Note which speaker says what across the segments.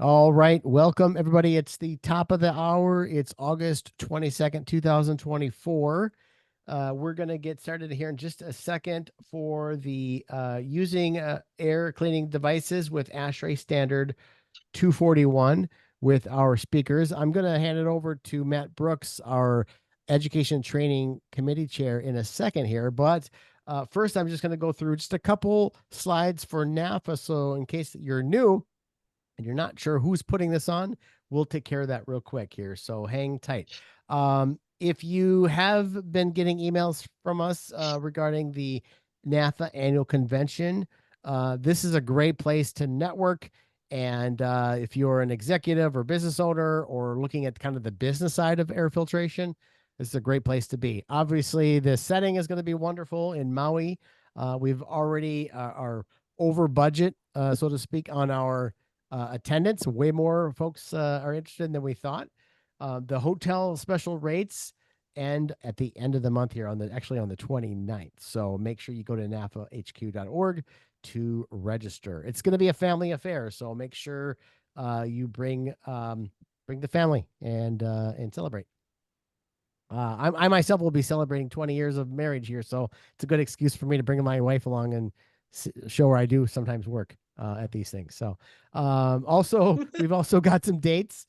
Speaker 1: All right, welcome everybody. It's the top of the hour. It's August 22nd, 2024. We're going to get started here in just a second for the using air cleaning devices with ASHRAE standard 241 with our speakers. I'm going to hand it over to Matt Brooks, our Education Training Committee Chair, in a second here. But first, I'm just going to go through just a couple slides for NAFA. So in case you're new and you're not sure who's putting this on, we'll take care of that real quick here. So hang tight. If you have been getting emails from us regarding the NAFA annual convention, this is a great place to network. And if you're an executive or business owner or looking at kind of the business side of air filtration, this is a great place to be. Obviously, the setting is going to be wonderful in Maui. We've already are over budget, so to speak, on our attendance. Way more folks are interested than we thought. The hotel special rates end at the end of the month here actually on the 29th. So make sure you go to nafahq.org to register. It's going to be a family affair, so make sure you bring the family and celebrate. I myself will be celebrating 20 years of marriage here, so it's a good excuse for me to bring my wife along and show her I do sometimes work at these things. So also, we've also got some dates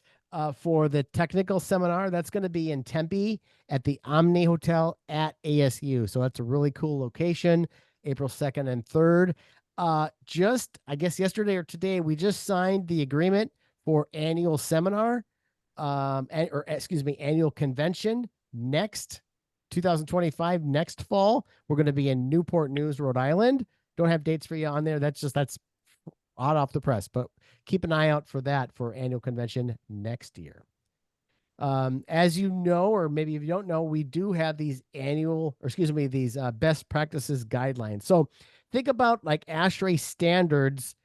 Speaker 1: for the technical seminar. That's going to be in Tempe at the Omni Hotel at ASU. So that's a really cool location, April 2nd and 3rd. Just, I guess, yesterday or today, we just signed the agreement for annual seminar, or excuse me, annual convention next 2025, next fall. We're going to be in Newport News, Rhode Island. Don't have dates for you on there. That's hot off the press, but keep an eye out for that for annual convention next year. As you know, or maybe if you don't know, we do have these these best practices guidelines. So think about like ASHRAE standards.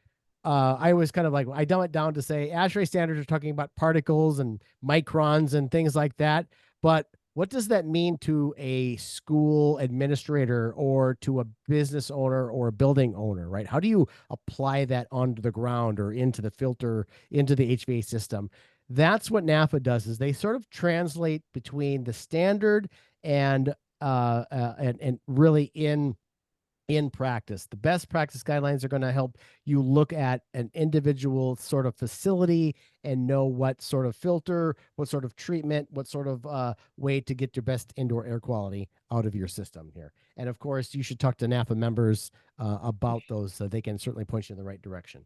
Speaker 1: I was kind of like, I dumb it down to say ASHRAE standards are talking about particles and microns and things like that. But what does that mean to a school administrator or to a business owner or a building owner, right? How do you apply that onto the ground or into the filter, into the HVAC system? That's what NAFA does, is they sort of translate between the standard and really in practice. The best practice guidelines are going to help you look at an individual sort of facility and know what sort of filter, what sort of treatment, what sort of way to get your best indoor air quality out of your system here. And of course, you should talk to NAFA members about those so they can certainly point you in the right direction.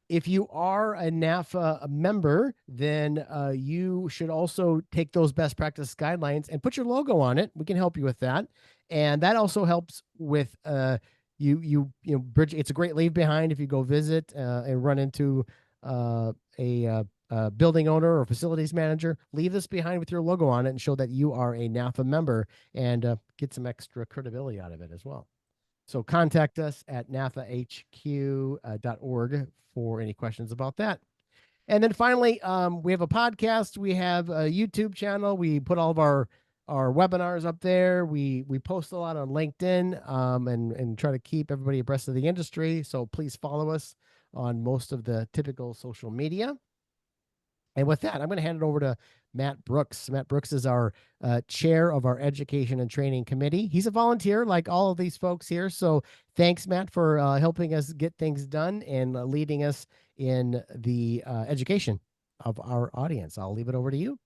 Speaker 1: If you are a NAFA member, then you should also take those best practice guidelines and put your logo on it. We can help you with that, and that also helps with bridge. It's a great leave behind if you go visit and run into a building owner or facilities manager. Leave this behind with your logo on it and show that you are a NAFA member, and get some extra credibility out of it as well. So contact us at nafahq.org for any questions about that. And then finally, we have a podcast. We have a YouTube channel. We put all of our webinars up there. We post a lot on LinkedIn and try to keep everybody abreast of the industry. So please follow us on most of the typical social media. And with that, I'm going to hand it over to Matt Brooks. Matt Brooks is our chair of our Education and Training Committee. He's a volunteer like all of these folks here. So thanks, Matt, for helping us get things done and leading us in the education of our audience. I'll leave it over to you.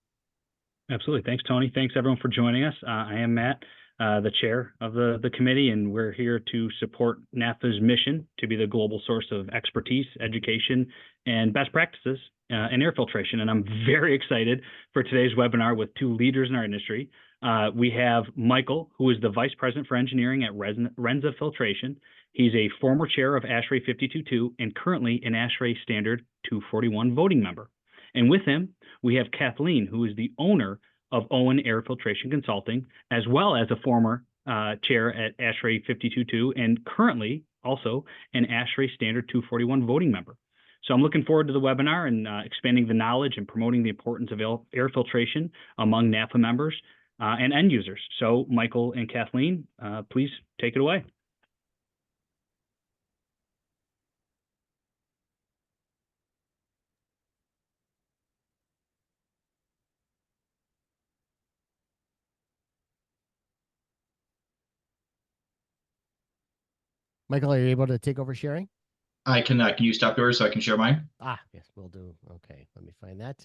Speaker 2: Absolutely. Thanks, Tony. Thanks, everyone, for joining us. I am Matt, the chair of the committee, and we're here to support NAFA's mission to be the global source of expertise, education, and best practices in air filtration. And I'm very excited for today's webinar with two leaders in our industry. We have Michael, who is the Vice President for Engineering at Renza Filtration. He's a former chair of ASHRAE 52.2 and currently an ASHRAE Standard 241 voting member. And with him, we have Kathleen, who is the owner of Owen Air Filtration Consulting, as well as a former chair at ASHRAE 52.2 and currently also an ASHRAE Standard 241 voting member. So I'm looking forward to the webinar and expanding the knowledge and promoting the importance of air filtration among NAFA members and end users. So Michael and Kathleen, please take it away.
Speaker 1: Michael, are you able to take over sharing?
Speaker 3: I can. Can you stop yours so I can share mine?
Speaker 1: Ah, yes, we'll do. Okay, let me find that.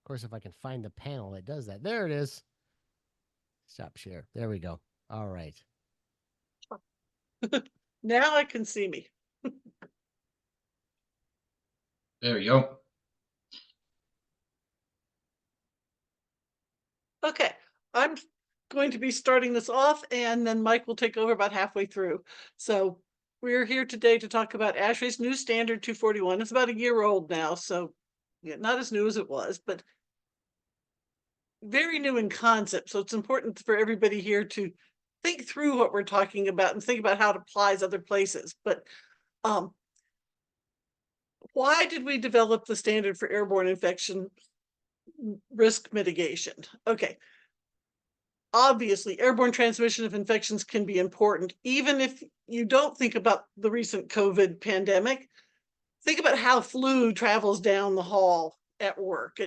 Speaker 1: Of course, if I can find the panel that does that. There it is. Stop share. There we go. All right.
Speaker 4: Now I can see me.
Speaker 3: There you go.
Speaker 4: Okay, I'm going to be starting this off, and then Mike will take over about halfway through. So we're here today to talk about ASHRAE's new standard 241. It's about a year old now, so yeah, not as new as it was, but very new in concept. So it's important for everybody here to think through what we're talking about and think about how it applies other places. But why did we develop the standard for airborne infection risk mitigation? Okay. Obviously, airborne transmission of infections can be important, even if you don't think about the recent COVID pandemic. Think about how flu travels down the hall at work.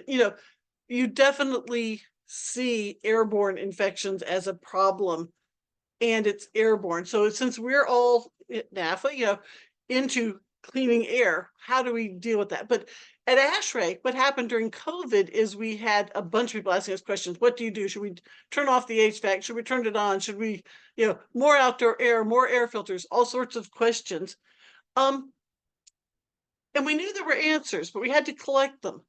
Speaker 4: You definitely see airborne infections as a problem, and it's airborne. So since we're all at NAFA, into cleaning air, how do we deal with that? But at ASHRAE, what happened during COVID is we had a bunch of people asking us questions. What do you do? Should we turn off the HVAC? Should we turn it on? Should we, more outdoor air, more air filters, all sorts of questions. And we knew there were answers, but we had to collect them.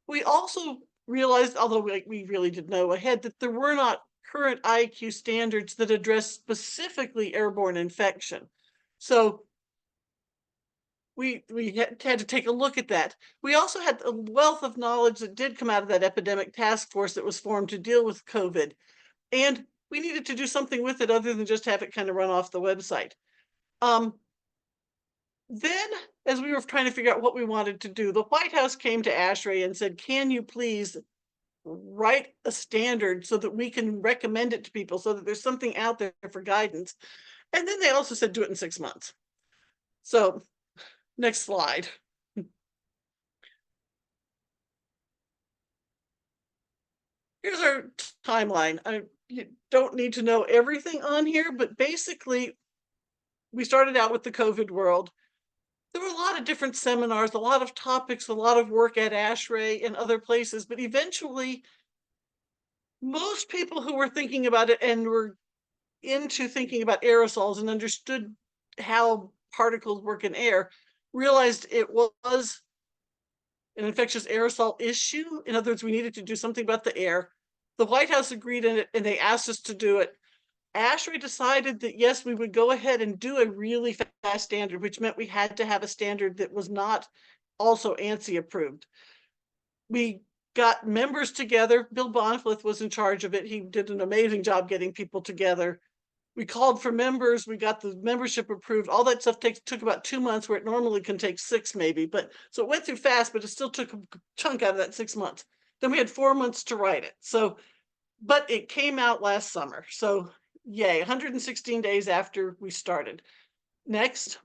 Speaker 4: We also realized, although we really did know ahead, that there were not current IAQ standards that address specifically airborne infection. So we had to take a look at that. We also had a wealth of knowledge that did come out of that epidemic task force that was formed to deal with COVID. And we needed to do something with it other than just have it kind of run off the website. Then, as we were trying to figure out what we wanted to do, the White House came to ASHRAE and said, can you please write a standard so that we can recommend it to people so that there's something out there for guidance? And then they also said, do it in 6 months. So next slide. Here's our timeline. You don't need to know everything on here, but basically, we started out with the COVID world. There were a lot of different seminars, a lot of topics, a lot of work at ASHRAE and other places, but eventually, most people who were thinking about it and were into thinking about aerosols and understood how particles work in air realized it was an infectious aerosol issue. In other words, we needed to do something about the air. The White House agreed in it, and they asked us to do it. ASHRAE decided that, yes, we would go ahead and do a really fast standard, which meant we had to have a standard that was not also ANSI approved. We got members together. Bill Bonfleth was in charge of it. He did an amazing job getting people together. We called for members. We got the membership approved. All that stuff took about 2 months, where it normally can take 6 maybe. But so it went through fast, but it still took a chunk out of that 6 months. Then we had 4 months to write it. So, but it came out last summer. So yay, 116 days after we started. Next.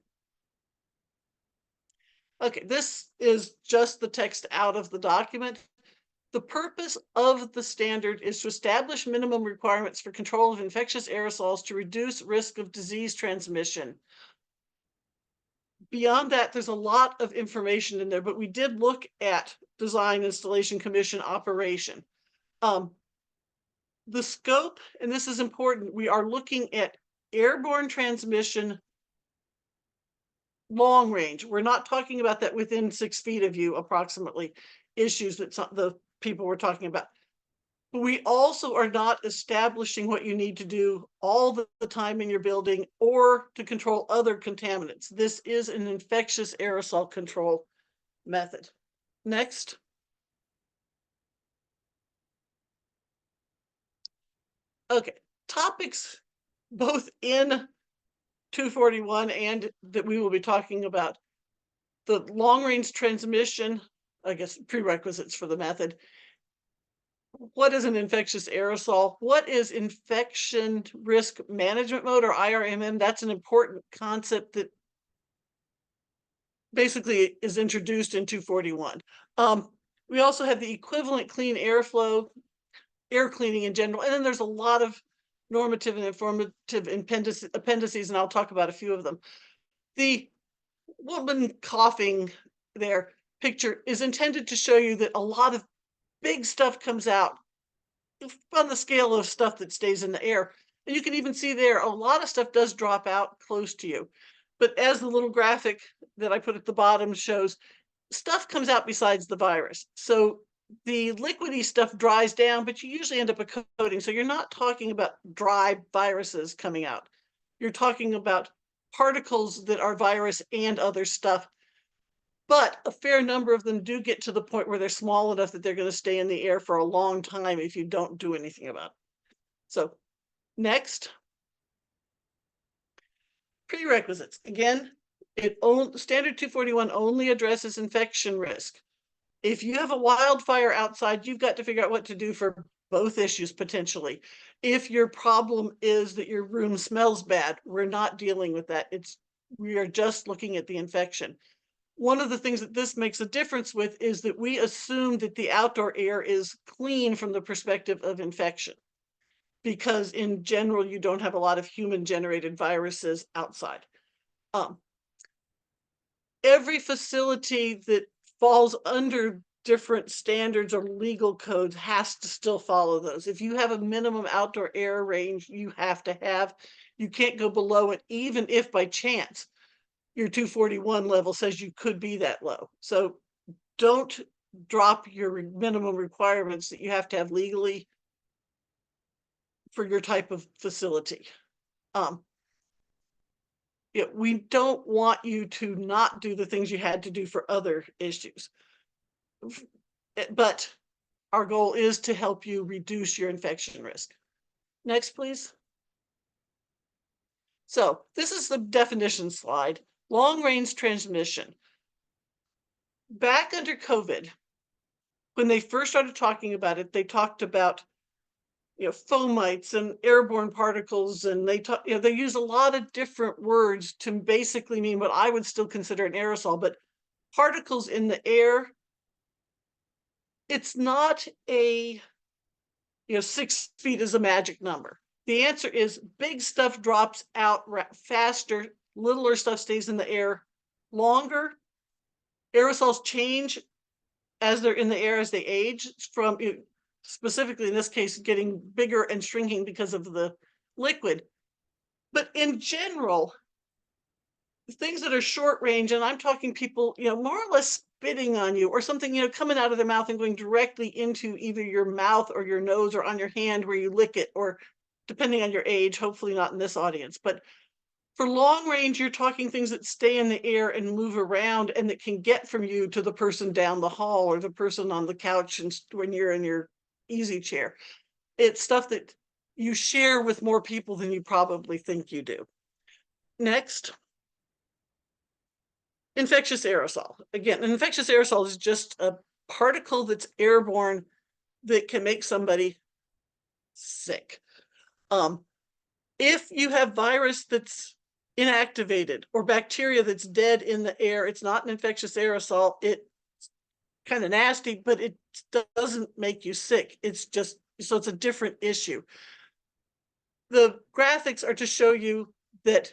Speaker 4: Okay, this is just the text out of the document. The purpose of the standard is to establish minimum requirements for control of infectious aerosols to reduce risk of disease transmission. Beyond that, there's a lot of information in there, but we did look at design, installation, commission, operation. The scope, and this is important, we are looking at airborne transmission long range. We're not talking about that within 6 feet of you, approximately, issues that the people were talking about. But we also are not establishing what you need to do all the time in your building or to control other contaminants. This is an infectious aerosol control method. Next. Okay, topics both in 241 and that we will be talking about. The long-range transmission, I guess, prerequisites for the method. What is an infectious aerosol? What is infection risk management mode, or IRMM? That's an important concept that basically is introduced in 241. We also have the equivalent clean airflow, air cleaning in general, and then there's a lot of normative and informative appendices, and I'll talk about a few of them. The woman coughing there picture is intended to show you that a lot of big stuff comes out on the scale of stuff that stays in the air. And you can even see there, a lot of stuff does drop out close to you. But as the little graphic that I put at the bottom shows, stuff comes out besides the virus. So the liquidy stuff dries down, but you usually end up a coating. So you're not talking about dry viruses coming out. You're talking about particles that are virus and other stuff. But a fair number of them do get to the point where they're small enough that they're going to stay in the air for a long time if you don't do anything about it. So next. Prerequisites. Again, standard 241 only addresses infection risk. If you have a wildfire outside, you've got to figure out what to do for both issues potentially. If your problem is that your room smells bad, we're not dealing with that. We are just looking at the infection. One of the things that this makes a difference with is that we assume that the outdoor air is clean from the perspective of infection, because in general, you don't have a lot of human-generated viruses outside. Every facility that falls under different standards or legal codes has to still follow those. If you have a minimum outdoor air range, you have to have, you can't go below it, even if by chance your 241 level says you could be that low. So don't drop your minimum requirements that you have to have legally for your type of facility. We don't want you to not do the things you had to do for other issues. But our goal is to help you reduce your infection risk. Next, please. So this is the definition slide. Long-range transmission. Back under COVID, when they first started talking about it, they talked about fomites and airborne particles, and they use a lot of different words to basically mean what I would still consider an aerosol, but particles in the air. It's not 6 feet is a magic number. The answer is big stuff drops out faster, littler stuff stays in the air longer. Aerosols change as they're in the air as they age, from specifically in this case, getting bigger and shrinking because of the liquid. But in general, things that are short range, and I'm talking people, more or less spitting on you or something, coming out of their mouth and going directly into either your mouth or your nose or on your hand where you lick it, or depending on your age, hopefully not in this audience. But for long range, you're talking things that stay in the air and move around and that can get from you to the person down the hall or the person on the couch and when you're in your easy chair. It's stuff that you share with more people than you probably think you do. Next. Infectious aerosol. Again, an infectious aerosol is just a particle that's airborne that can make somebody sick. If you have virus that's inactivated or bacteria that's dead in the air, it's not an infectious aerosol. It's kind of nasty, but it doesn't make you sick. It's just, so it's a different issue. The graphics are to show you that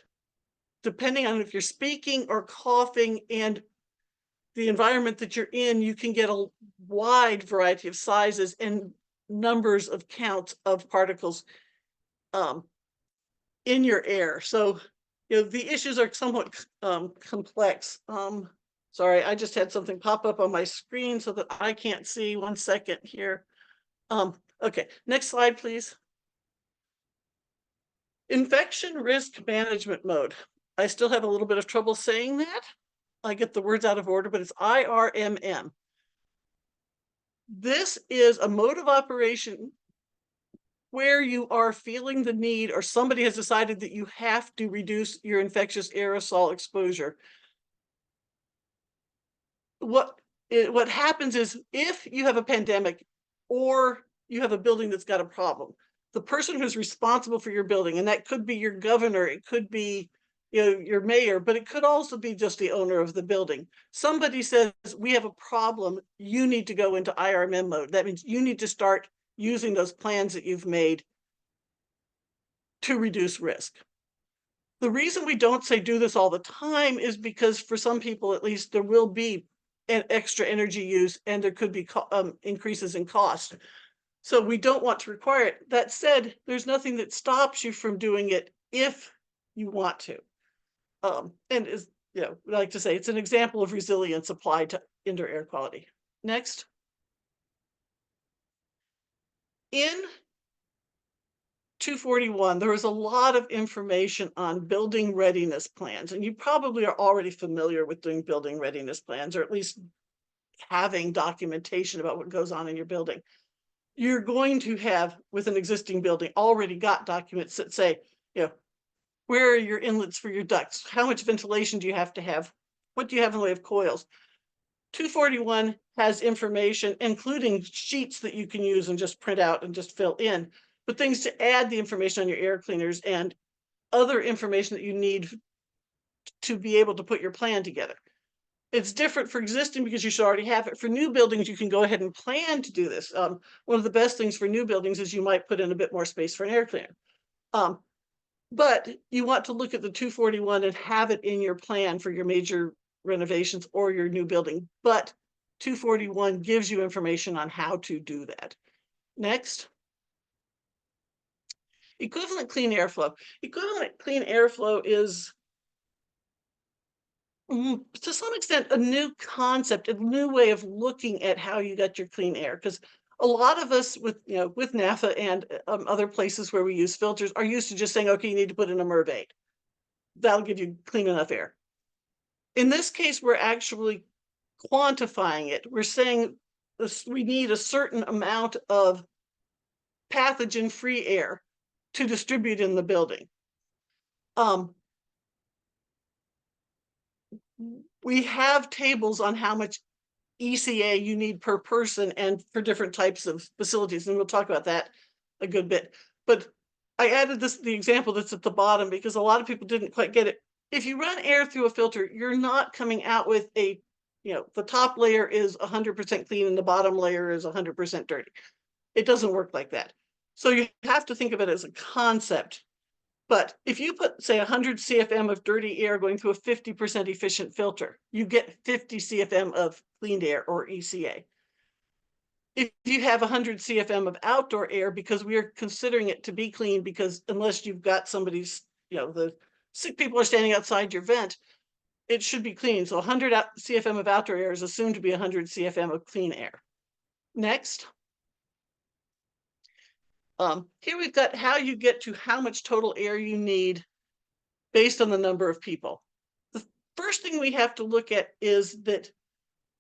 Speaker 4: depending on if you're speaking or coughing and the environment that you're in, you can get a wide variety of sizes and numbers of counts of particles in your air. So, the issues are somewhat complex. Sorry, I just had something pop up on my screen so that I can't see. 1 second here. Okay, next slide, please. Infection risk management mode. I still have a little bit of trouble saying that. I get the words out of order, but it's IRMM. This is a mode of operation where you are feeling the need, or somebody has decided that you have to reduce your infectious aerosol exposure. What happens is, if you have a pandemic or you have a building that's got a problem, the person who's responsible for your building, and that could be your governor, it could be your mayor, but it could also be just the owner of the building. Somebody says, we have a problem, you need to go into IRMM mode. That means you need to start using those plans that you've made to reduce risk. The reason we don't say do this all the time is because for some people, at least, there will be an extra energy use and there could be increases in cost. So we don't want to require it. That said, there's nothing that stops you from doing it if you want to. And is, we like to say it's an example of resilience applied to indoor air quality. Next. In 241, there was a lot of information on building readiness plans, and you probably are already familiar with doing building readiness plans, or at least having documentation about what goes on in your building. You're going to have, with an existing building, already got documents that say, where are your inlets for your ducts? How much ventilation do you have to have? What do you have in the way of coils? 241 has information, including sheets that you can use and just print out and just fill in, but things to add the information on your air cleaners and other information that you need to be able to put your plan together. It's different for existing because you should already have it. For new buildings, you can go ahead and plan to do this. One of the best things for new buildings is you might put in a bit more space for an air cleaner. But you want to look at the 241 and have it in your plan for your major renovations or your new building. But 241 gives you information on how to do that. Next. Equivalent clean airflow. Equivalent clean airflow is, to some extent, a new concept, a new way of looking at how you got your clean air. Because a lot of us with NAFA and other places where we use filters are used to just saying, okay, you need to put in a MERV 8. That'll give you clean enough air. In this case, we're actually quantifying it. We're saying we need a certain amount of pathogen-free air to distribute in the building. We have tables on how much ECA you need per person and for different types of facilities, and we'll talk about that a good bit. But I added the example that's at the bottom because a lot of people didn't quite get it. If you run air through a filter, you're not coming out with the top layer is 100% clean and the bottom layer is 100% dirty. It doesn't work like that. So you have to think of it as a concept. But if you put, say, 100 CFM of dirty air going through a 50% efficient filter, you get 50 CFM of clean air, or ECA. If you have 100 CFM of outdoor air, because we are considering it to be clean, because unless you've got somebody's, the sick people are standing outside your vent, it should be clean. So 100 CFM of outdoor air is assumed to be 100 CFM of clean air. Next. Here we've got how you get to how much total air you need based on the number of people. The first thing we have to look at is that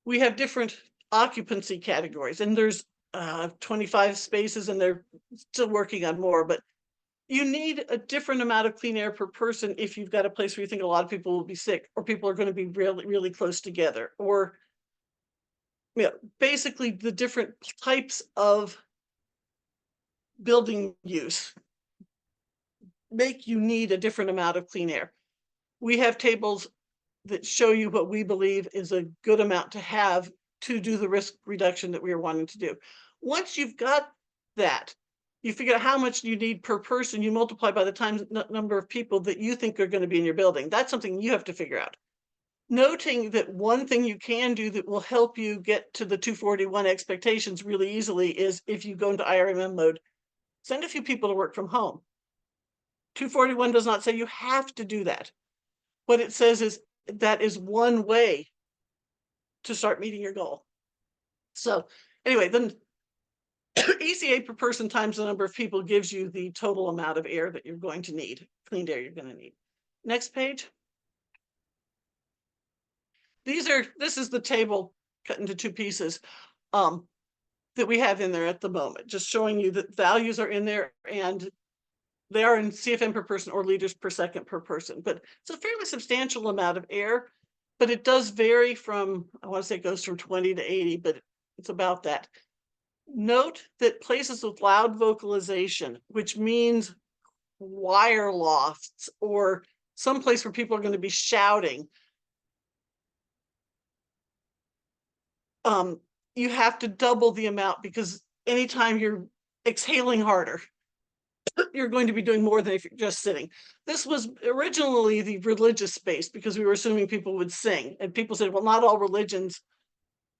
Speaker 4: we have different occupancy categories, and there's 25 spaces, and they're still working on more, but you need a different amount of clean air per person if you've got a place where you think a lot of people will be sick, or people are going to be really, really close together, or basically the different types of building use make you need a different amount of clean air. We have tables that show you what we believe is a good amount to have to do the risk reduction that we are wanting to do. Once you've got that, you figure out how much you need per person, you multiply by the number of people that you think are going to be in your building. That's something you have to figure out. Noting that one thing you can do that will help you get to the 241 expectations really easily is if you go into IRMM mode, send a few people to work from home. 241 does not say you have to do that. What it says is that is one way to start meeting your goal. So anyway, then ECA per person times the number of people gives you the total amount of air that you're going to need, clean air you're going to need. Next page. This is the table cut into two pieces that we have in there at the moment, just showing you that values are in there and they are in CFM per person or liters per second per person, but it's a fairly substantial amount of air, but it does vary from, I want to say it goes from 20 to 80, but it's about that. Note that places with loud vocalization, which means wire lofts or some place where people are going to be shouting, you have to double the amount because anytime you're exhaling harder, you're going to be doing more than if you're just sitting. This was originally the religious space because we were assuming people would sing. And people said, well, not all religions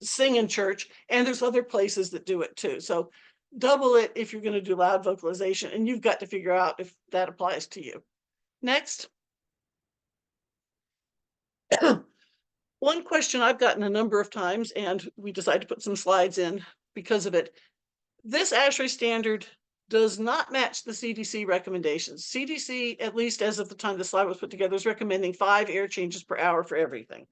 Speaker 4: sing in church, and there's other places that do it too. So double it if you're going to do loud vocalization, and you've got to figure out if that applies to you. Next. One question I've gotten a number of times, and we decided to put some slides in because of it. This ASHRAE standard does not match the CDC recommendations. CDC, at least as of the time the slide was put together, is recommending 5 air changes per hour for everything.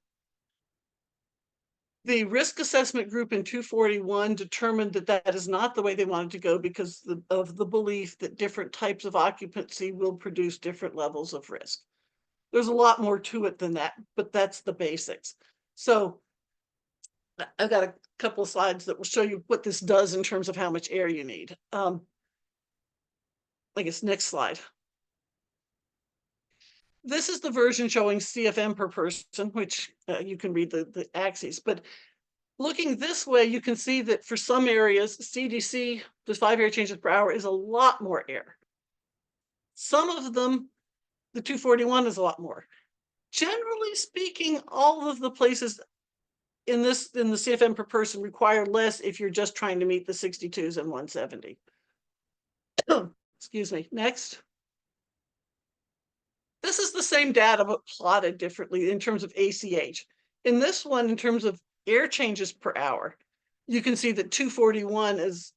Speaker 4: The risk assessment group in 241 determined that that is not the way they wanted to go because of the belief that different types of occupancy will produce different levels of risk. There's a lot more to it than that, but that's the basics. So I've got a couple of slides that will show you what this does in terms of how much air you need. I guess next slide. This is the version showing CFM per person, which you can read the axes. But looking this way, you can see that for some areas, CDC, the 5 air changes per hour, is a lot more air. Some of them, the 241 is a lot more. Generally speaking, all of the places in the CFM per person require less if you're just trying to meet the 62s and 170. Excuse me. Next. This is the same data, but plotted differently in terms of ACH. In this one, in terms of air changes per hour, you can see that 241 is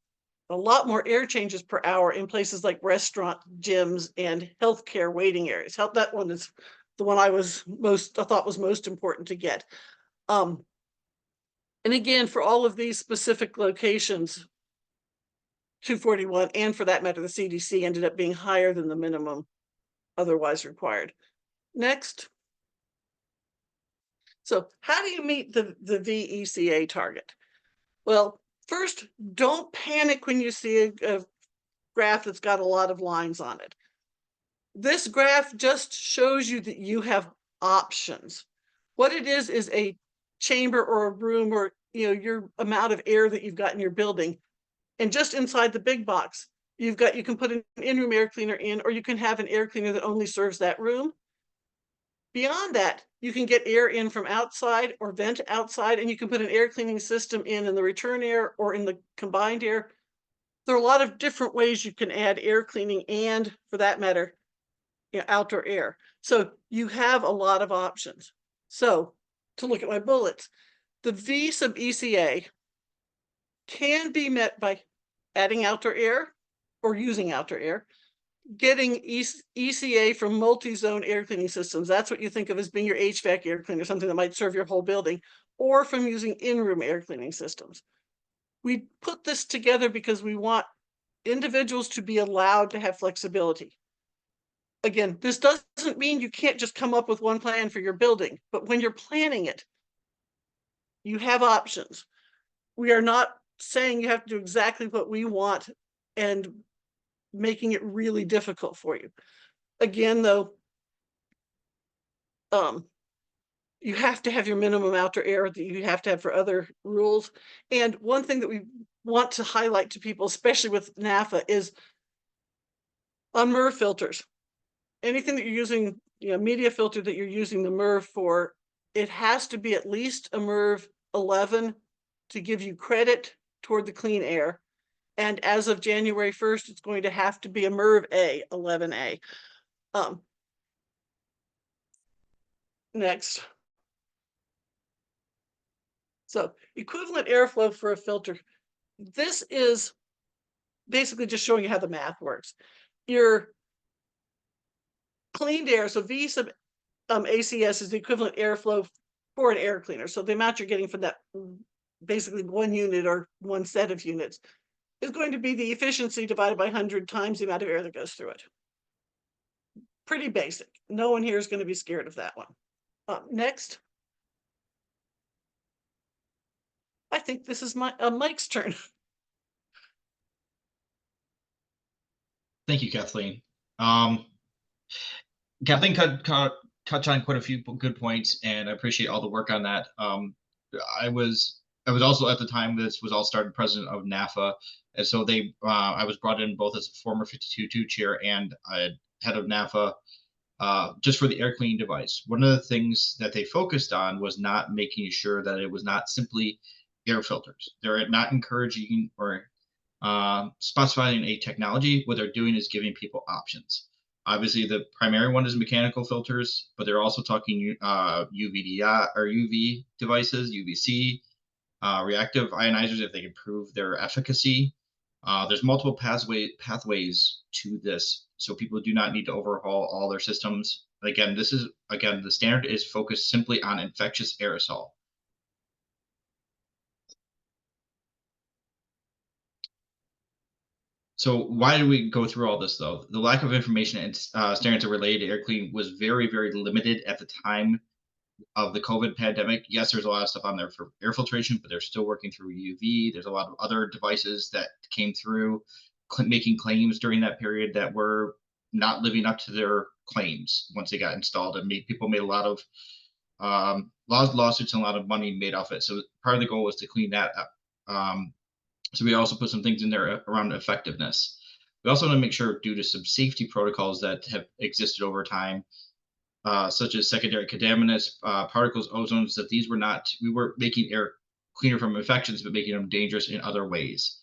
Speaker 4: a lot more air changes per hour in places like restaurant, gyms, and healthcare waiting areas. That one is the one I thought was most important to get. And again, for all of these specific locations, 241, and for that matter, the CDC ended up being higher than the minimum otherwise required. Next. So how do you meet the VECA target? Well, first, don't panic when you see a graph that's got a lot of lines on it. This graph just shows you that you have options. What it is a chamber or a room or your amount of air that you've got in your building. And just inside the big box, you can put an in-room air cleaner in, or you can have an air cleaner that only serves that room. Beyond that, you can get air in from outside or vent outside, and you can put an air cleaning system in the return air or in the combined air. There are a lot of different ways you can add air cleaning and, for that matter, outdoor air. So you have a lot of options. So to look at my bullets, the V sub ECA can be met by adding outdoor air or using outdoor air, getting ECA from multi-zone air cleaning systems. That's what you think of as being your HVAC air cleaner, something that might serve your whole building, or from using in-room air cleaning systems. We put this together because we want individuals to be allowed to have flexibility. Again, this doesn't mean you can't just come up with one plan for your building, but when you're planning it, you have options. We are not saying you have to do exactly what we want and making it really difficult for you. Again, though, you have to have your minimum outdoor air that you have to have for other rules. And one thing that we want to highlight to people, especially with NAFA, is on MERV filters. Anything that you're using, media filter that you're using the MERV for, it has to be at least a MERV 11 to give you credit toward the clean air. And as of January 1st, it's going to have to be a MERV A 11A. Next. So equivalent airflow for a filter. This is basically just showing you how the math works. Your cleaned air, so V sub ACS is the equivalent airflow for an air cleaner. So the amount you're getting from that, basically one unit or one set of units, is going to be the efficiency divided by 100 times the amount of air that goes through it. Pretty basic. No one here is going to be scared of that one. Next. I think this is Mike's turn.
Speaker 3: Thank you, Kathleen. Kathleen touched on quite a few good points, and I appreciate all the work on that. I was I was also at the time this was all started president of NAFA, and so I was brought in both as a former 52.2 chair and head of NAFA, just for the air cleaning device. One of the things that they focused on was not making sure that it was not simply air filters. They're not encouraging or specifying a technology. What they're doing is giving people options. Obviously, the primary one is mechanical filters, but they're also talking UVDI or UV devices, UVC, reactive ionizers if they can prove their efficacy. There's multiple pathways to this, so people do not need to overhaul all their systems. Again, the standard is focused simply on infectious aerosol. So why did we go through all this though? The lack of information and standards related to air cleaning was very, very limited at the time of the COVID pandemic. Yes, there's a lot of stuff on there for air filtration, but they're still working through UV. There's a lot of other devices that came through making claims during that period that were not living up to their claims once they got installed, and people made a lot of lawsuits and a lot of money made off it. So part of the goal was to clean that up. So we also put some things in there around effectiveness. We also want to make sure, due to some safety protocols that have existed over time, such as secondary contaminants, particles, ozones, that these were not, we weren't making air cleaner from infections, but making them dangerous in other ways.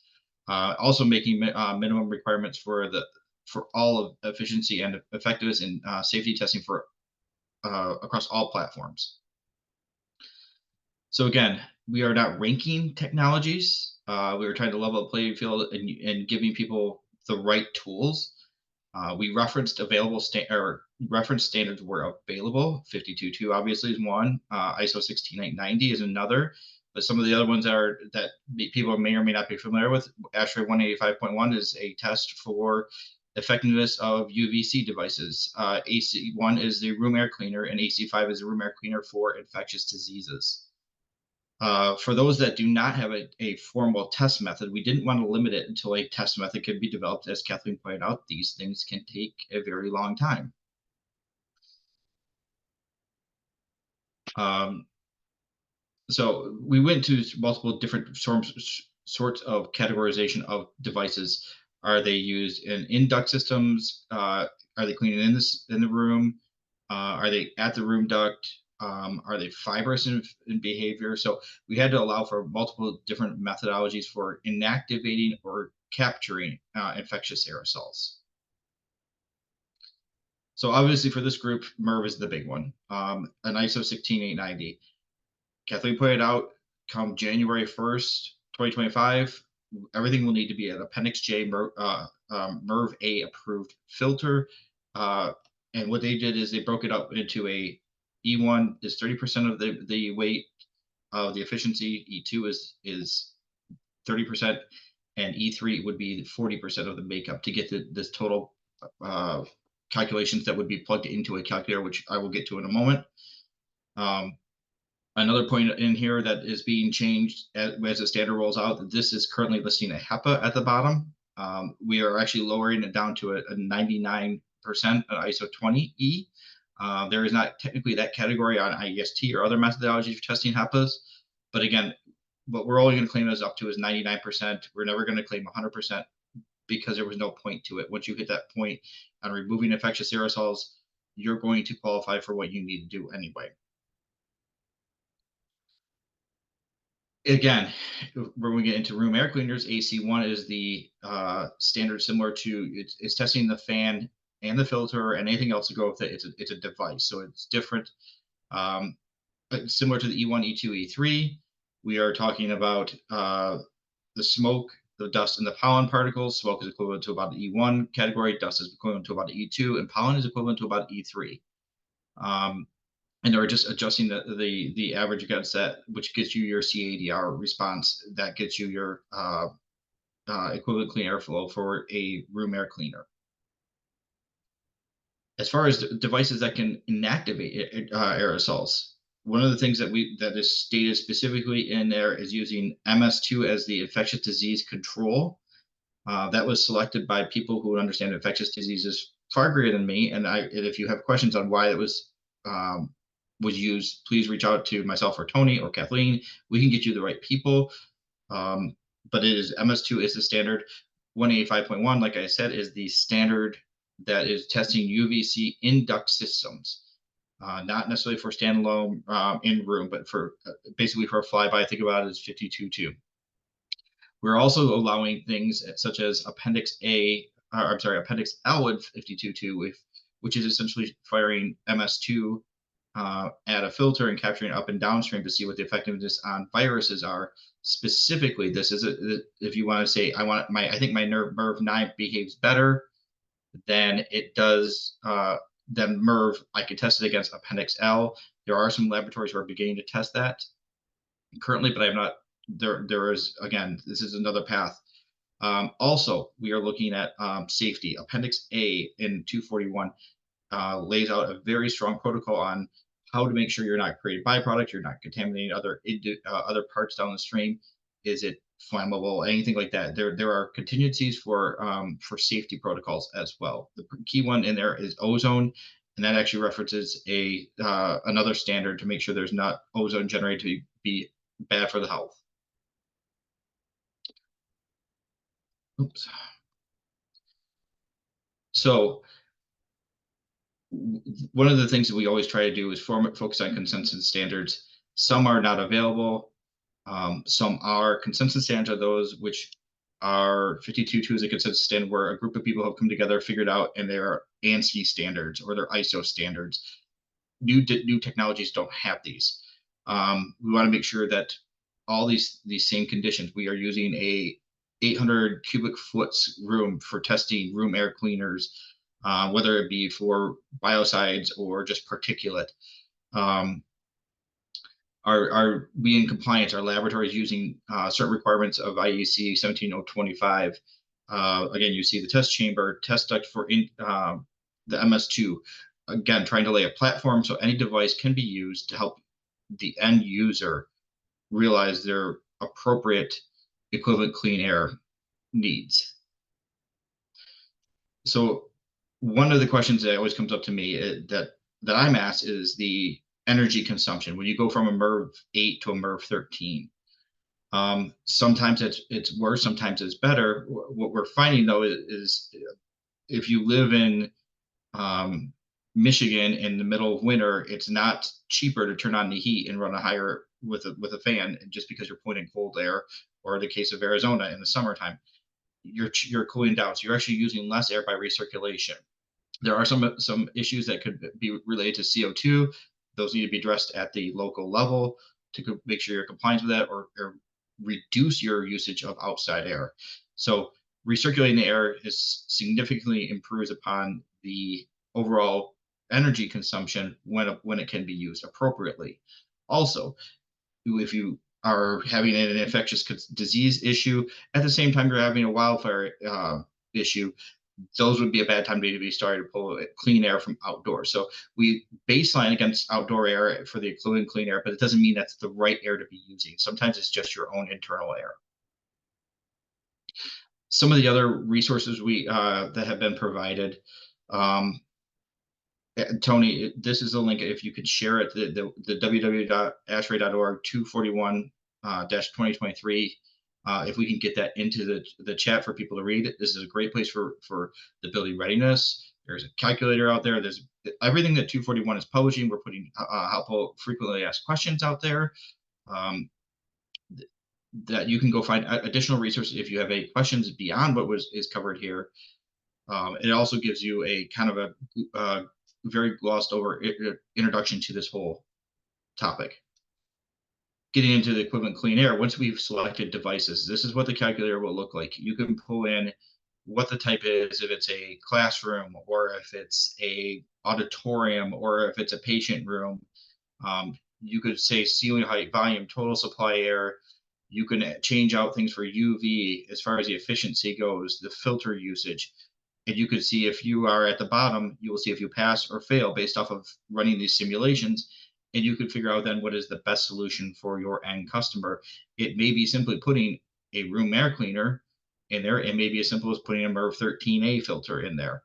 Speaker 3: Also making minimum requirements for all of efficiency and effectiveness in safety testing for across all platforms. So again, we are not ranking technologies. We are trying to level the playing field and giving people the right tools. We referenced reference standards were available. 52.2 obviously is one. ISO 16890 is another. But some of the other ones that people may or may not be familiar with. ASHRAE 185.1 is a test for effectiveness of UVC devices. AC1 is the room air cleaner, and AC5 is the room air cleaner for infectious diseases. For those that do not have a formal test method, we didn't want to limit it until a test method could be developed. As Kathleen pointed out, these things can take a very long time. So we went to multiple different sorts of categorization of devices. Are they used in duct systems? Are they cleaning in the room? Are they at the room duct? Are they fibrous in behavior? So we had to allow for multiple different methodologies for inactivating or capturing infectious aerosols. So obviously for this group, MERV is the big one, an ISO 16890. Kathleen pointed out, come January 1st, 2025, everything will need to be an Appendix J MERV A approved filter. And what they did is they broke it up into a E1 is 30% of the weight of the efficiency, E2 is 30%, and E3 would be 40% of the makeup to get this total calculations that would be plugged into a calculator, which I will get to in a moment. Another point in here that is being changed as the standard rolls out, this is currently listing a HEPA at the bottom. We are actually lowering it down to a 99% ISO 20E. There is not technically that category on IEST or other methodologies for testing HEPAs. But again, what we're only going to claim as up to is 99%. We're never going to claim 100% because there was no point to it. Once you hit that point on removing infectious aerosols, you're going to qualify for what you need to do anyway. Again, when we get into room air cleaners, AC1 is the standard similar to, it's testing the fan and the filter and anything else to go with it. It's a device, so it's different. But similar to the E1, E2, E3, we are talking about the smoke, the dust, and the pollen particles. Smoke is equivalent to about the E1 category, dust is equivalent to about the E2, and pollen is equivalent to about E3. And they're just adjusting the average against that, which gets you your CADR response. That gets you your equivalent clean airflow for a room air cleaner. As far as devices that can inactivate aerosols, one of the things that is stated specifically in there is using MS2 as the infectious disease control. That was selected by people who understand infectious diseases far greater than me. And if you have questions on why it was was used, please reach out to myself or Tony or Kathleen. We can get you the right people. But it is MS2 is the standard. 185.1, like I said, is the standard that is testing UVC in duct systems. Not necessarily for standalone in room, but for basically for a flyby. Think about it as 52.2. We're also allowing things such as Appendix Appendix L with 52.2, which is essentially firing MS2 at a filter and capturing up and downstream to see what the effectiveness on viruses are. Specifically, this is if you want to say I think my MERV 9 behaves better than it does than MERV. I could test it against Appendix L. There are some laboratories who are beginning to test that currently, but I'm not there. There is, again, this is another path. Also, we are looking at safety. Appendix A in 241 lays out a very strong protocol on how to make sure you're not creating byproducts, you're not contaminating other parts down the stream. Is it flammable? Anything like that. There are contingencies for safety protocols as well. The key one in there is ozone, and that actually references another standard to make sure there's not ozone generated to be bad for the health. Oops. So one of the things that we always try to do is focus on consensus standards. Some are not available. Some are. Consensus standards are those which are 52.2 is a consensus standard where a group of people have come together, figured out, and they're ANSI standards or they're ISO standards. New technologies don't have these. We want to make sure that all these same conditions, we are using a 800 cubic foot room for testing room air cleaners, whether it be for biocides or just particulate. Are we in compliance? Our laboratory is using certain requirements of IEC 17025. Again, you see the test chamber, test duct for the MS2. Again, trying to lay a platform so any device can be used to help the end user realize their appropriate equivalent clean air needs. So one of the questions that always comes up to me that I'm asked is the energy consumption when you go from a MERV 8 to a MERV 13. Sometimes it's worse, sometimes it's better. What we're finding though is if you live in Michigan in the middle of winter, it's not cheaper to turn on the heat and run a higher with a fan just because you're putting cold air, or the case of Arizona in the summertime, you're cooling down, so you're actually using less air by recirculation. There are some issues that could be related to CO2. Those need to be addressed at the local level to make sure you're compliant with that, or reduce your usage of outside air. So recirculating the air is significantly improves upon the overall energy consumption when it can be used appropriately. Also, if you are having an infectious disease issue at the same time you're having a wildfire issue, those would be a bad time to be starting to pull clean air from outdoors. So we baseline against outdoor air for the equivalent clean air, but it doesn't mean that's the right air to be using. Sometimes it's just your own internal air. Some of the other resources that have been provided. Tony, this is a link. If you could share it, the www.ashrae.org 241-2023. If we can get that into the chat for people to read, this is a great place for the building readiness. There's a calculator out there. There's everything that 241 is publishing. We're putting helpful frequently asked questions out there that you can go find additional resources if you have any questions beyond what is covered here. It also gives you a kind of a very glossed over introduction to this whole topic. Getting into the equivalent clean air, once we've selected devices, this is what the calculator will look like. You can pull in what the type is, if it's a classroom or if it's a auditorium or if it's a patient room. You could say ceiling height, volume, total supply air. You can change out things for UV as far as the efficiency goes, the filter usage. And you could see if you are at the bottom, you will see if you pass or fail based off of running these simulations. And you could figure out then what is the best solution for your end customer. It may be simply putting a room air cleaner in there. It may be as simple as putting a MERV 13A filter in there.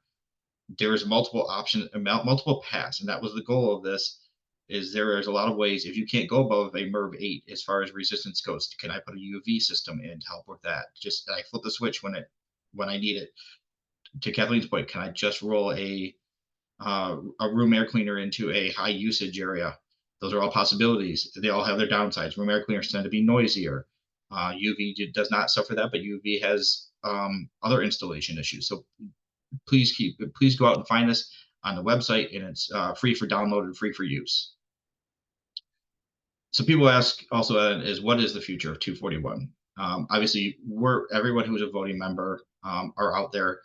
Speaker 3: There's multiple options, multiple paths, and that was the goal of this. is there is a lot of ways. If you can't go above a MERV 8 as far as resistance goes, can I put a UV system in to help with that? Just I flip the switch when I need it. To Kathleen's point, can I just roll a room air cleaner into a high usage area? Those are all possibilities. They all have their downsides. Room air cleaners tend to be noisier. UV does not suffer that, but UV has other installation issues. So please go out and find this on the website, and it's free for download and free for use. So people ask also is what is the future of 241? Obviously, everyone who's a voting member are out there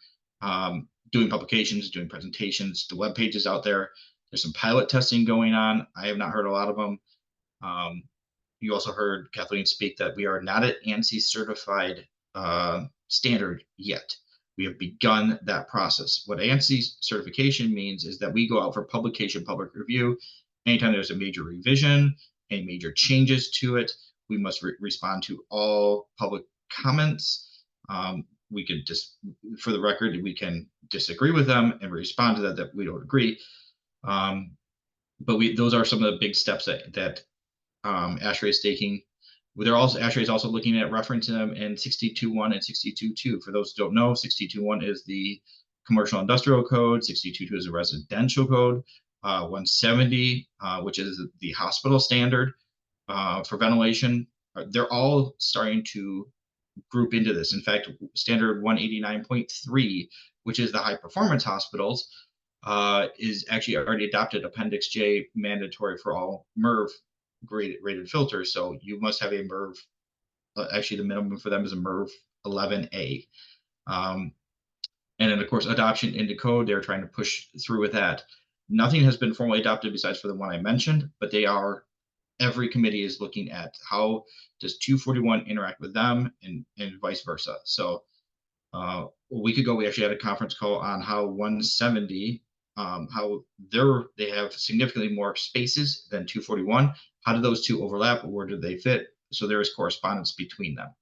Speaker 3: doing publications, doing presentations. The webpage is out there. There's some pilot testing going on. I have not heard a lot of them. You also heard Kathleen speak that we are not at ANSI certified standard yet. We have begun that process. What ANSI certification means is that we go out for publication, public review. Anytime there's a major revision, any major changes to it, we must respond to all public comments. We can just, for the record, we can disagree with them and respond to that we don't agree. But those are some of the big steps that ASHRAE is taking. ASHRAE is also looking at referencing them in 62.1 and 62.2. For those who don't know, 62.1 is the commercial industrial code, 62.2 is a residential code, 170, which is the hospital standard for ventilation. They're all starting to group into this. In fact, standard 189.3, which is the high performance hospitals, is actually already adopted Appendix J mandatory for all MERV rated filters. So you must have a MERV. Actually, the minimum for them is a MERV 11A. And then, of course, adoption into code, they're trying to push through with that. Nothing has been formally adopted besides for the one I mentioned, but every committee is looking at how does 241 interact with them and vice versa. So a week ago, we actually had a conference call on how 170, how they have significantly more spaces than 241. How do those two overlap? Where do they fit? So there is correspondence between them.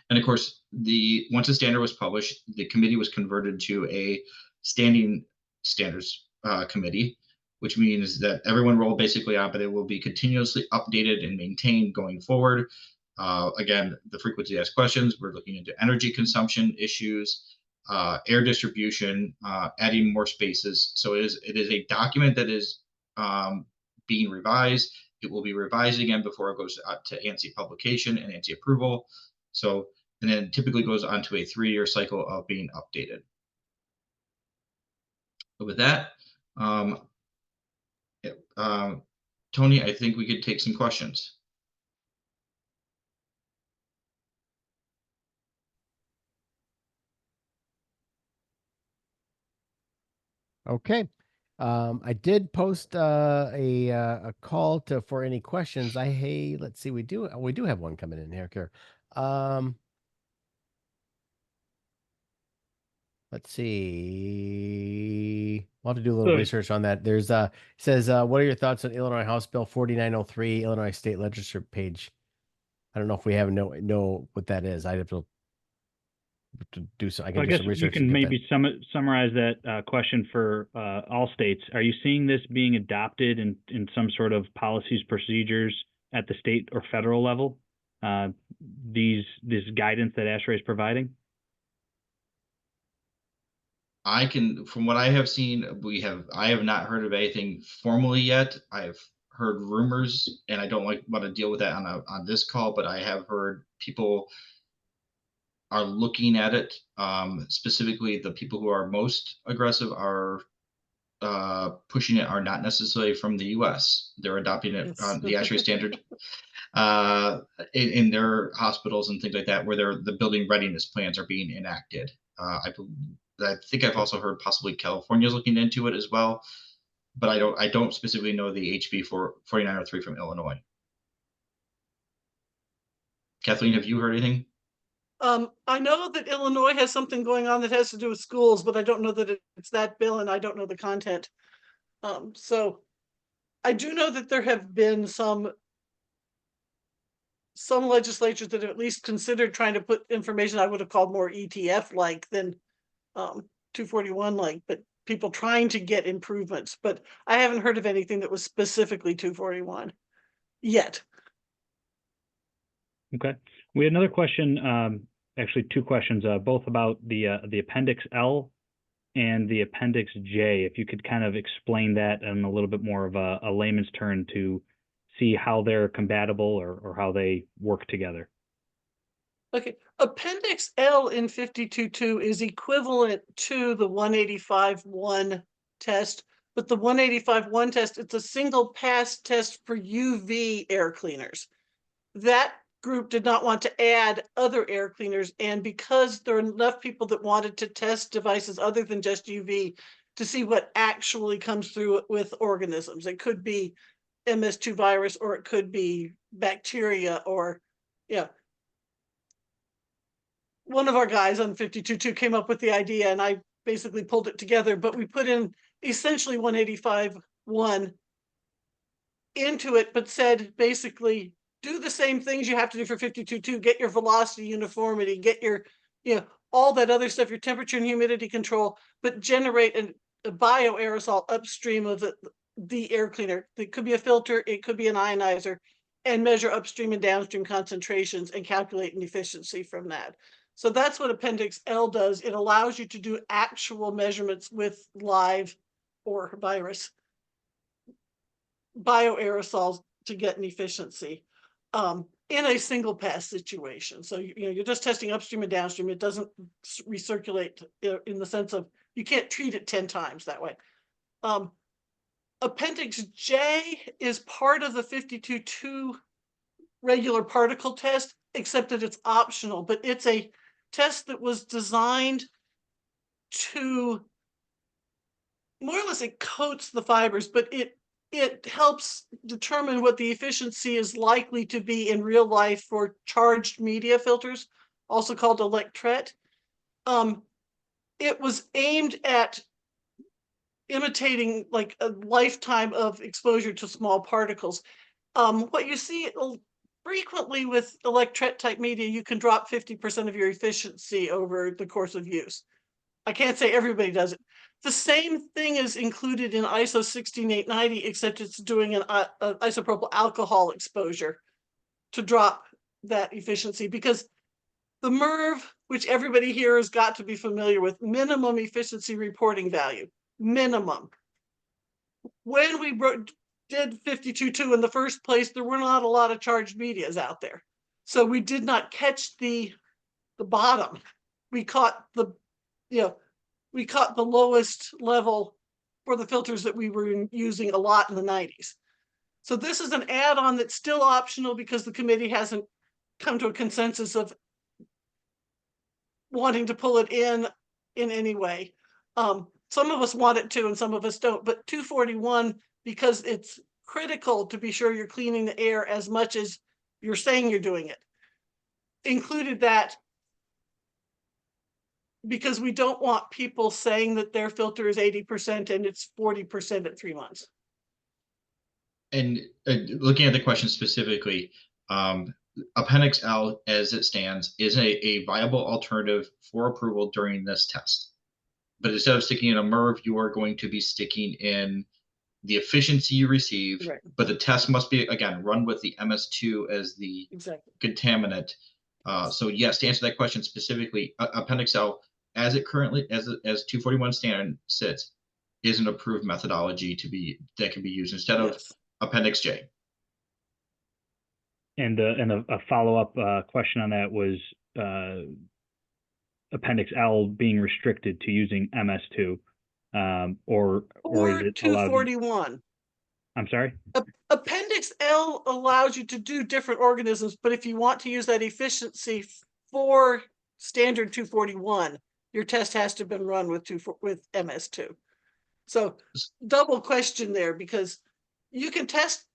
Speaker 3: And of course, once the standard was published, the committee was converted to a standing standards committee, which means that everyone rolled basically on, but it will be continuously updated and maintained going forward. Again, the frequency asked questions, we're looking into energy consumption issues, air distribution, adding more spaces. So it is a document that is being revised. It will be revised again before it goes out to ANSI publication and ANSI approval. So, and then typically goes on to a 3-year cycle of being updated. But with that, Tony, I think we could take some questions.
Speaker 1: Okay. I did post a call for any questions. Let's see, we do have one coming in here. Let's see. We'll have to do a little research on that. There's says, what are your thoughts on Illinois House Bill 4903, Illinois State Legislature page? I don't know if we have know what that is. I'd have to do so. I guess
Speaker 2: you can maybe summarize that question for all states. Are you seeing this being adopted in some sort of policies, procedures at the state or federal level? This guidance that ASHRAE is providing?
Speaker 3: From what I have seen, I have not heard of anything formally yet. I've heard rumors, and I don't want to deal with that on this call, but I have heard people are looking at it. Specifically, the people who are most aggressive are pushing it are not necessarily from the U.S. They're adopting it on the ASHRAE standard in their hospitals and things like that, where the building readiness plans are being enacted. I think I've also heard possibly California's looking into it as well, but I don't specifically know the HB 4903 from Illinois. Kathleen, have you heard anything?
Speaker 4: I know that Illinois has something going on that has to do with schools, but I don't know that it's that bill, and I don't know the content. So I do know that there have been some legislatures that have at least considered trying to put information I would have called more ETF-like than 241-like, but people trying to get improvements, but I haven't heard of anything that was specifically 241 yet.
Speaker 2: Okay. We had another question, actually two questions, both about the Appendix L and the Appendix J. If you could kind of explain that in a little bit more of a layman's term to see how they're compatible or how they work together.
Speaker 4: Okay, Appendix L in 52.2 is equivalent to the 185.1 test, but the 185.1 test, it's a single pass test for UV air cleaners. That group did not want to add other air cleaners, and because there are enough people that wanted to test devices other than just UV to see what actually comes through with organisms. It could be MS2 virus, or it could be bacteria, or yeah. One of our guys on 52.2 came up with the idea, and I basically pulled it together, but we put in essentially 185.1 into it, but said basically do the same things you have to do for 52.2, get your velocity uniformity, get your, all that other stuff, your temperature and humidity control, but generate a bioaerosol upstream of the air cleaner. It could be a filter, it could be an ionizer, and measure upstream and downstream concentrations and calculate an efficiency from that. So that's what Appendix L does. It allows you to do actual measurements with live or virus bioaerosols to get an efficiency in a single pass situation. So you're just testing upstream and downstream. It doesn't recirculate in the sense of you can't treat it 10 times that way. Appendix J is part of the 52.2 regular particle test, except that it's optional, but it's a test that was designed to more or less, it coats the fibers, but it helps determine what the efficiency is likely to be in real life for charged media filters, also called electret. It was aimed at imitating like a lifetime of exposure to small particles. What you see frequently with electret type media, you can drop 50% of your efficiency over the course of use. I can't say everybody does it. The same thing is included in ISO 16890, except it's doing an isopropyl alcohol exposure to drop that efficiency, because the MERV, which everybody here has got to be familiar with, minimum efficiency reporting value, minimum. When we did 52.2 in the first place, there were not a lot of charged medias out there. So we did not catch the bottom. We caught we caught the lowest level for the filters that we were using a lot in the 90s. So this is an add-on that's still optional because the committee hasn't come to a consensus of wanting to pull it in any way. Some of us want it to and some of us don't, but 241, because it's critical to be sure you're cleaning the air as much as you're saying you're doing it, included that because we don't want people saying that their filter is 80% and it's 40% at 3 months.
Speaker 3: And looking at the question specifically, Appendix L, as it stands, is a viable alternative for approval during this test. But instead of sticking in a MERV, you are going to be sticking in the efficiency you receive.
Speaker 4: Right.
Speaker 3: But the test must be, again, run with the MS2 as the contaminant. So yes, to answer that question specifically, Appendix L, as it currently, as 241 standard sits, is an approved methodology that can be used instead of Appendix J.
Speaker 2: And a follow-up question on that was Appendix L being restricted to using MS2, or is it
Speaker 4: 241?
Speaker 2: I'm sorry?
Speaker 4: Appendix L allows you to do different organisms, but if you want to use that efficiency for standard 241, your test has to have been run with MS2. So double question there, because you can test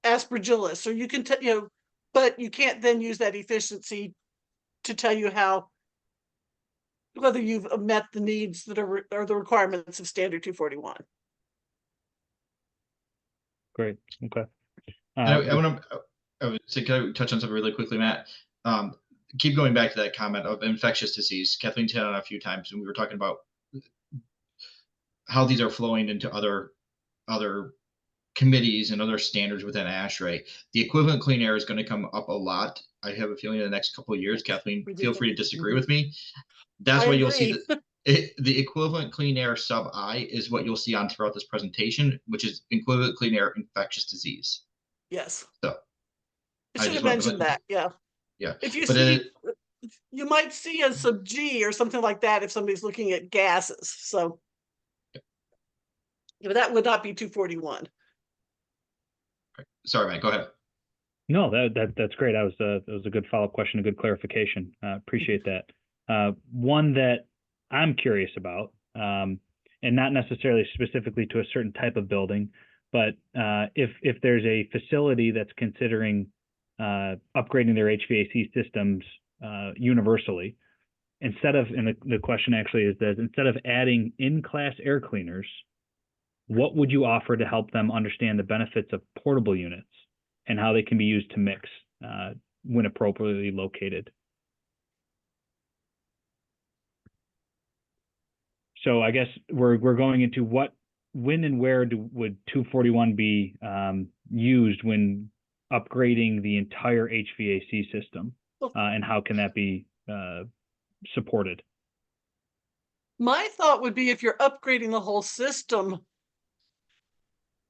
Speaker 4: Aspergillus, or you can but you can't then use that efficiency to tell you whether you've met the needs that are the requirements of standard 241.
Speaker 2: Great. Okay.
Speaker 3: I want to touch on something really quickly, Matt. Keep going back to that comment of infectious disease. Kathleen hit on it a few times, and we were talking about how these are flowing into other committees and other standards within ASHRAE. The equivalent clean air is going to come up a lot. I have a feeling in the next couple of years. Kathleen, feel free to disagree with me. That's
Speaker 4: I
Speaker 3: why you'll see
Speaker 4: agree.
Speaker 3: that the equivalent clean air sub I is what you'll see on throughout this presentation, which is equivalent clean air infectious disease.
Speaker 4: Yes.
Speaker 3: So
Speaker 4: I
Speaker 3: I
Speaker 4: should
Speaker 3: just
Speaker 4: have
Speaker 3: want
Speaker 4: mentioned that. Yeah.
Speaker 3: yeah,
Speaker 4: If you
Speaker 3: but
Speaker 4: see, you might see a sub G or something like that if somebody's looking at gases. So, but that would not be 241.
Speaker 3: sorry, Mike, go ahead.
Speaker 2: No, that's great. That was a good follow-up question, a good clarification. Appreciate that. One that I'm curious about, and not necessarily specifically to a certain type of building, but if there's a facility that's considering upgrading their HVAC systems universally, and the question actually is that instead of adding in-class air cleaners, what would you offer to help them understand the benefits of portable units and how they can be used to mix when appropriately located? So I guess we're going into when and where would 241 be used when upgrading the entire HVAC system, and how can that be supported?
Speaker 4: My thought would be if you're upgrading the whole system,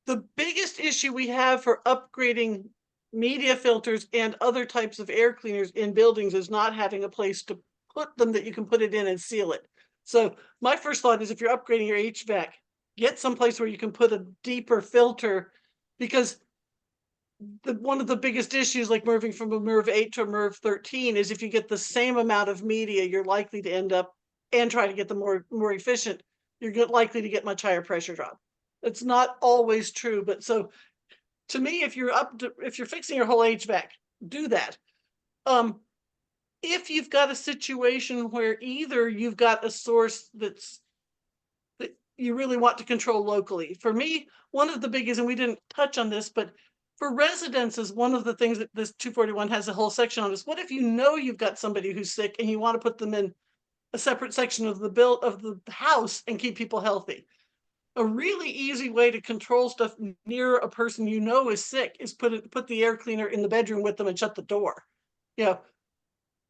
Speaker 4: the biggest issue we have for upgrading media filters and other types of air cleaners in buildings is not having a place to put them that you can put it in and seal it. So my first thought is if you're upgrading your HVAC, get someplace where you can put a deeper filter, because one of the biggest issues, like moving from a MERV 8 to a MERV 13, is if you get the same amount of media, you're likely to end up, and try to get them more efficient, you're likely to get much higher pressure drop. It's not always true, but so to me, if you're fixing your whole HVAC, do that. If you've got a situation where either you've got a source that you really want to control locally. For me, one of the biggest, and we didn't touch on this, but for residences, one of the things that this 241 has a whole section on is, what if you know you've got somebody who's sick and you want to put them in a separate section of the house and keep people healthy? A really easy way to control stuff near a person you know is sick is put the air cleaner in the bedroom with them and shut the door. You know,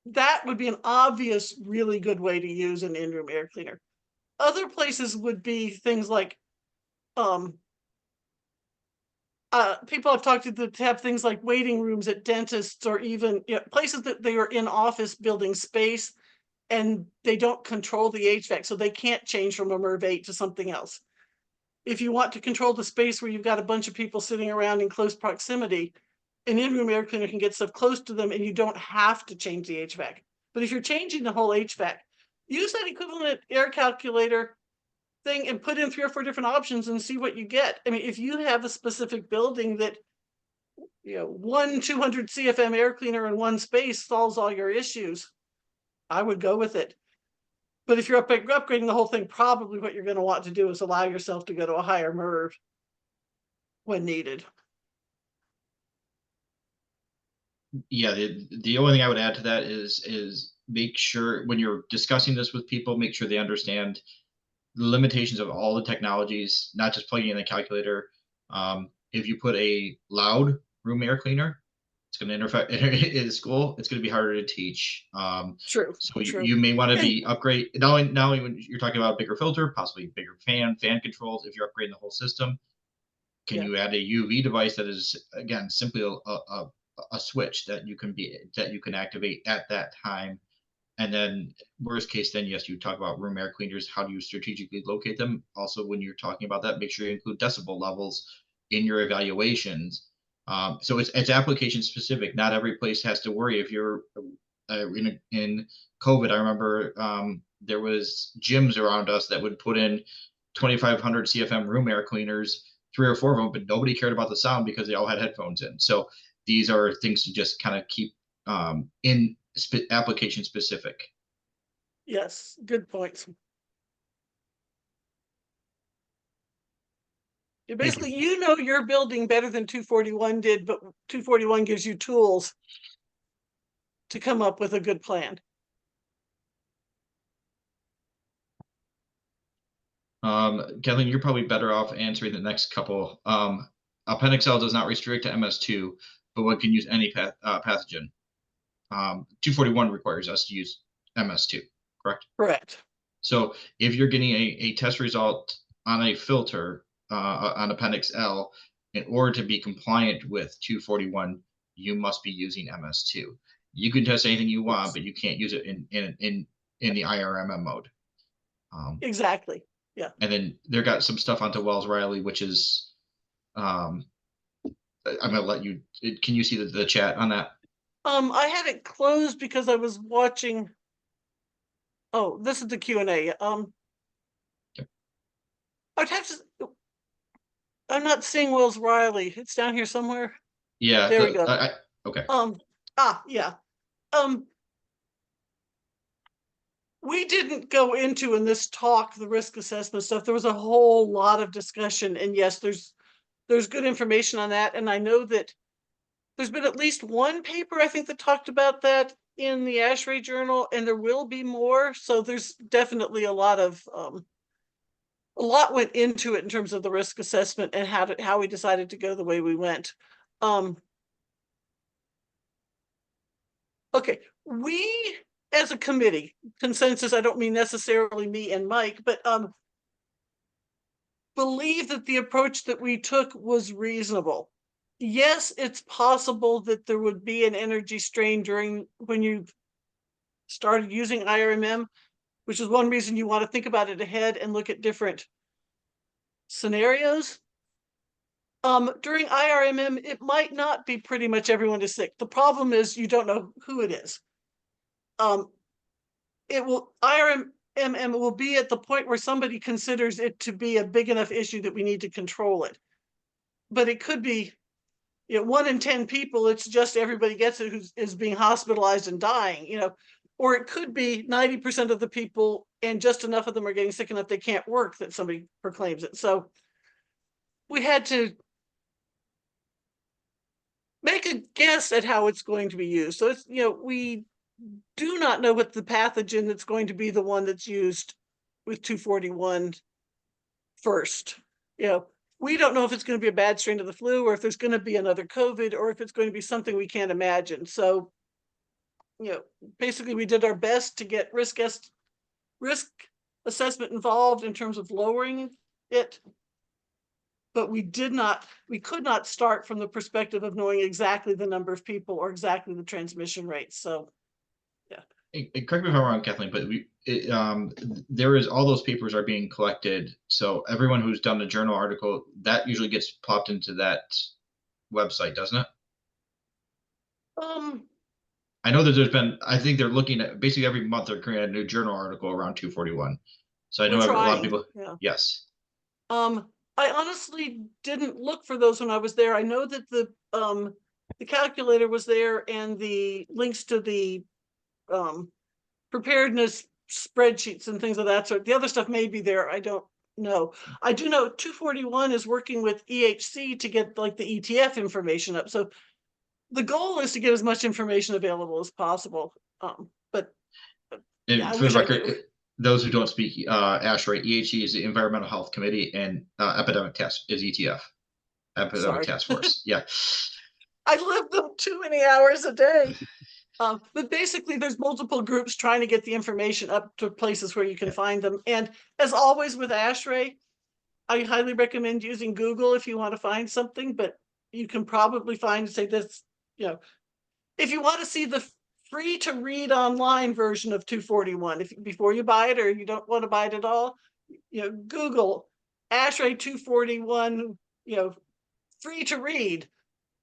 Speaker 4: that would be an obvious, really good way to use an in-room air cleaner. Other places would be things like people I've talked to have things like waiting rooms at dentists, or even places that they are in office building space and they don't control the HVAC, so they can't change from a MERV 8 to something else. If you want to control the space where you've got a bunch of people sitting around in close proximity, an in-room air cleaner can get stuff close to them and you don't have to change the HVAC. But if you're changing the whole HVAC, use that equivalent air calculator thing and put in 3 or 4 different options and see what you get. I mean, if you have a specific building that, one 200 CFM air cleaner in one space solves all your issues, I would go with it. But if you're upgrading the whole thing, probably what you're going to want to do is allow yourself to go to a higher MERV when needed.
Speaker 3: Yeah, the only thing I would add to that is make sure when you're discussing this with people, make sure they understand the limitations of all the technologies, not just plugging in the calculator. If you put a loud room air cleaner, it's going to interfere in school. It's going to be harder to teach.
Speaker 4: True.
Speaker 3: So
Speaker 4: True.
Speaker 3: you may want to be upgrade not only when you're talking about a bigger filter, possibly bigger fan controls. If you're upgrading the whole system, can you add a UV device that is, again, simply a switch that you can activate at that time? And then worst case, then yes, you talk about room air cleaners. How do you strategically locate them? Also, when you're talking about that, make sure you include decibel levels in your evaluations. So it's application specific. Not every place has to worry. If you're in COVID, I remember there was gyms around us that would put in 2,500 CFM room air cleaners, 3 or 4 of them, but nobody cared about the sound because they all had headphones in. So these are things to just kind of keep in application specific.
Speaker 4: Yes, good points. Basically, your building better than 241 did, but 241 gives you tools to come up with a good plan.
Speaker 3: Kathleen, you're probably better off answering the next couple. Appendix L does not restrict to MS2, but one can use any pathogen. 241 requires us to use MS2, correct?
Speaker 4: Correct.
Speaker 3: So if you're getting a test result on a filter on Appendix L, in order to be compliant with 241, you must be using MS2. You can test anything you want, but you can't use it in the IRMM mode.
Speaker 4: Exactly. Yeah.
Speaker 3: And then there got some stuff onto Wells Riley, which is, I'm gonna let you. Can you see the chat on that?
Speaker 4: I had it closed because I was watching. Oh, this is the Q&A.
Speaker 3: Yep.
Speaker 4: I'd have to. I'm not seeing Wells Riley. It's down here somewhere.
Speaker 3: Yeah.
Speaker 4: There we go.
Speaker 3: Okay.
Speaker 4: Yeah. We didn't go into in this talk the risk assessment stuff. There was a whole lot of discussion, and yes, there's good information on that. And I know that there's been at least one paper, I think, that talked about that in the ASHRAE journal, and there will be more. So there's definitely a lot went into it in terms of the risk assessment and how we decided to go the way we went. Okay, we as a committee, consensus, I don't mean necessarily me and Mike, but believe that the approach that we took was reasonable. Yes, it's possible that there would be an energy strain during when you started using IRMM, which is one reason you want to think about it ahead and look at different scenarios. During IRMM, it might not be pretty much everyone is sick. The problem is you don't know who it is. IRMM will be at the point where somebody considers it to be a big enough issue that we need to control it. But it could be, 1 in 10 people, it's just everybody gets it who is being hospitalized and dying, or it could be 90% of the people and just enough of them are getting sick enough they can't work that somebody proclaims it. So we had to make a guess at how it's going to be used. So it's, we do not know what the pathogen that's going to be the one that's used with 241 first. We don't know if it's going to be a bad strain of the flu or if there's going to be another COVID or if it's going to be something we can't imagine. So, basically we did our best to get risk assessment involved in terms of lowering it. But we could not start from the perspective of knowing exactly the number of people or exactly the transmission rates. So, yeah.
Speaker 3: Correct me if I'm wrong, Kathleen, but there is all those papers are being collected. So everyone who's done the journal article, that usually gets popped into that website, doesn't it? I know that I think they're looking at basically every month they're creating a new journal article around 241. So I know a lot of people.
Speaker 4: Yeah.
Speaker 3: Yes.
Speaker 4: I honestly didn't look for those when I was there. I know that the calculator was there and the links to the preparedness spreadsheets and things of that sort. The other stuff may be there. I don't know. I do know 241 is working with EHC to get like the ETF information up. So the goal is to get as much information available as possible. But
Speaker 3: yeah, for the record, those who don't speak ASHRAE, EHC is the Environmental Health Committee, and Epidemic Task is ETF, Epidemic Task Force. Yeah.
Speaker 4: I live them too many hours a day. But basically, there's multiple groups trying to get the information up to places where you can find them. And as always with ASHRAE, I highly recommend using Google if you want to find something, but you can probably find, say this, if you want to see the free to read online version of 241, before you buy it or you don't want to buy it at all, Google ASHRAE 241, free to read.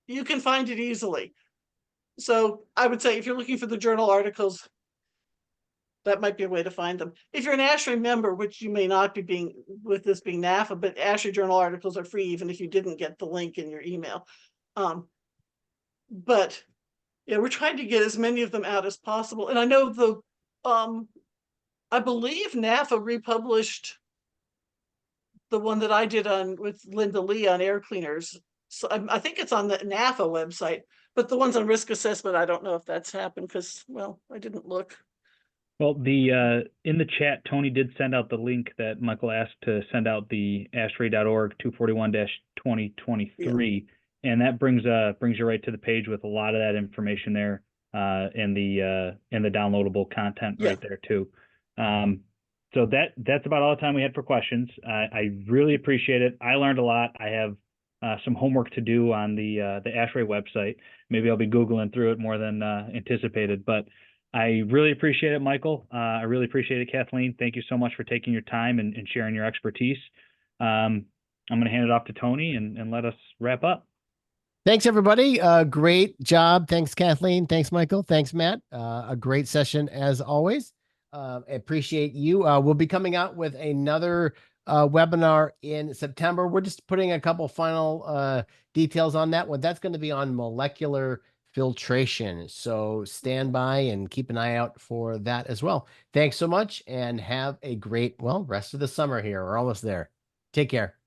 Speaker 4: You can find it easily. So I would say if you're looking for the journal articles, that might be a way to find them. If you're an ASHRAE member, which you may not be being with this being NAFA, but ASHRAE journal articles are free even if you didn't get the link in your email. But yeah, we're trying to get as many of them out as possible. And I know I believe NAFA republished the one that I did with Linda Lee on air cleaners. So I think it's on the NAFA website, but the ones on risk assessment, I don't know if that's happened because, well, I didn't look.
Speaker 2: Well, the in the chat, Tony did send out the link that Michael asked to send out, the ASHRAE.org 241-2023, and that brings you right to the page with a lot of that information there, and the downloadable content right there too. So that's about all the time we had for questions. I really appreciate it. I learned a lot. I have some homework to do on the ASHRAE website. Maybe I'll be Googling through it more than anticipated, but I really appreciate it, Michael. I really appreciate it, Kathleen. Thank you so much for taking your time and sharing your expertise. I'm going to hand it off to Tony and let us wrap up.
Speaker 1: Thanks, everybody. Great job. Thanks, Kathleen. Thanks, Michael. Thanks, Matt. A great session as always. I appreciate you. We'll be coming out with another webinar in September. We're just putting a couple final details on that one. That's going to be on molecular filtration. So stand by and keep an eye out for that as well. Thanks so much and have a great, rest of the summer here. We're almost there. Take care.